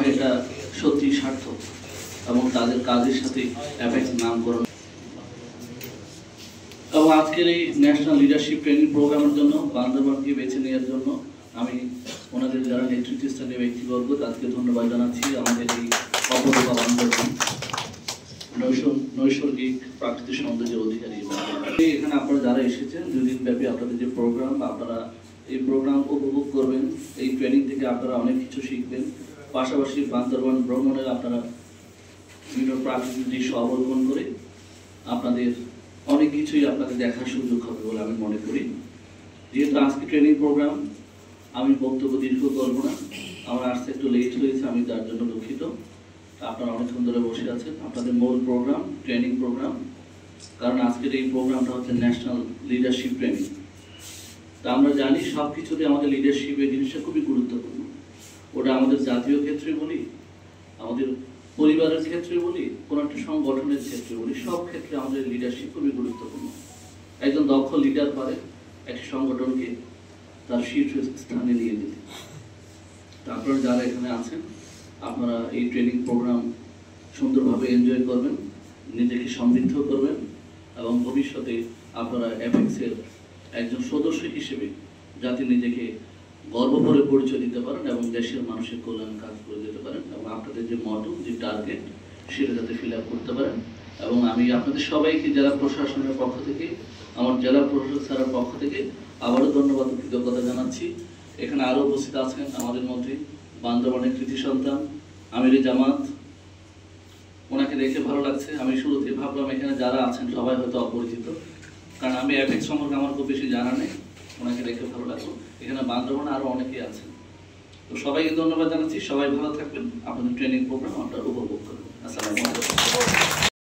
হয় এটা সত্যি সার্থক এবং তাদের কাজের সাথে অ্যাপেক্স নামকরণ। এবং আজকের এই ন্যাশনাল লিডারশিপ ট্রেনিং প্রোগ্রামের জন্য বান্দরবানকে বেছে নেওয়ার জন্য আমি ওনাদের যারা নেতৃত্বস্থানীয় ব্যক্তিবর্গ তাদেরকে ধন্যবাদ জানাচ্ছি। আমাদের এই অপরূপা বান্দরবান নৈসর্গিক প্রাকৃতিক সৌন্দর্যের অধিকারী। এখানে আপনারা যারা এসেছেন 2 দিন ব্যাপী আপনাদের যে প্রোগ্রাম, আপনারা এই প্রোগ্রাম উপভোগ করবেন। এই ট্রেনিং থেকে আপনারা অনেক কিছু শিখবেন। পাশাপাশি বান্দরবান ভ্রমণের আপনারা বিভিন্ন প্রাকৃতিক দৃশ্য অবলোকন করে আপনাদের অনেক কিছুই আপনাদের দেখার সুযোগ হবে বলে আমি মনে করি। যেহেতু আজকে ট্রেনিং প্রোগ্রাম, আমি বক্তব্য দীর্ঘ করবো না। আমার আসতে একটু লেট হয়েছে, আমি তার জন্য দুঃখিত। আপনারা অনেকক্ষণ ধরে বসে আছেন। আপনাদের মূল প্রোগ্রাম ট্রেনিং প্রোগ্রাম, কারণ আজকের এই প্রোগ্রামটা হচ্ছে ন্যাশনাল লিডারশিপ ট্রেনিং। তা আমরা জানি সব কিছুতে আমাদের লিডারশিপ এই জিনিসটা খুবই গুরুত্বপূর্ণ। ওটা আমাদের জাতীয় ক্ষেত্রে বলি, আমাদের পরিবারের ক্ষেত্রে বলি, কোনো একটা সংগঠনের ক্ষেত্রে বলি, সব ক্ষেত্রে আমাদের লিডারশিপ খুবই গুরুত্বপূর্ণ। একজন দক্ষ লিডার পারে একটি সংগঠনকে তার শীর্ষ স্থানে নিয়ে যেতে। তারপর যারা এখানে আছেন আপনারা এই ট্রেনিং প্রোগ্রাম সুন্দরভাবে এনজয় করবেন, নিজেকে সমৃদ্ধ করবেন এবং ভবিষ্যতে আপনারা অ্যাপেক্সের একজন সদস্য হিসেবে যাতে নিজেকে গর্ব করে পরিচয় দিতে পারেন এবং দেশের মানুষের কল্যাণে কাজ করে যেতে পারেন এবং আপনাদের যে মটো, যে টার্গেট, সেটা যাতে ফিল আপ করতে পারেন। এবং আমি আপনাদের সবাইকে জেলা প্রশাসনের পক্ষ থেকে, আমার জেলা প্রশাসক স্যারের পক্ষ থেকে আবারও ধন্যবাদ ও কৃতজ্ঞতা জানাচ্ছি। এখানে আরও উপস্থিত আছেন আমাদের মধ্যে বান্দরবানের কৃতি সন্তান আমিরে জামাত। ওনাকে দেখে ভালো লাগছে। আমি শুরুতে ভাবলাম এখানে যারা আছেন সবাই হয়তো অপরিচিত, কারণ আমি অ্যাপেক্স সম্পর্কে আমার খুব বেশি জানা নেই। ওনাকে দেখে ভালো লাগলো। এখানে বান্দরবানে আরো অনেকেই আছেন। তো সবাইকে ধন্যবাদ জানাচ্ছি। সবাই ভালো থাকবেন। আপনাদের ট্রেনিং প্রোগ্রাম আপনারা উপভোগ করবেন। আসসালামু আলাইকুম।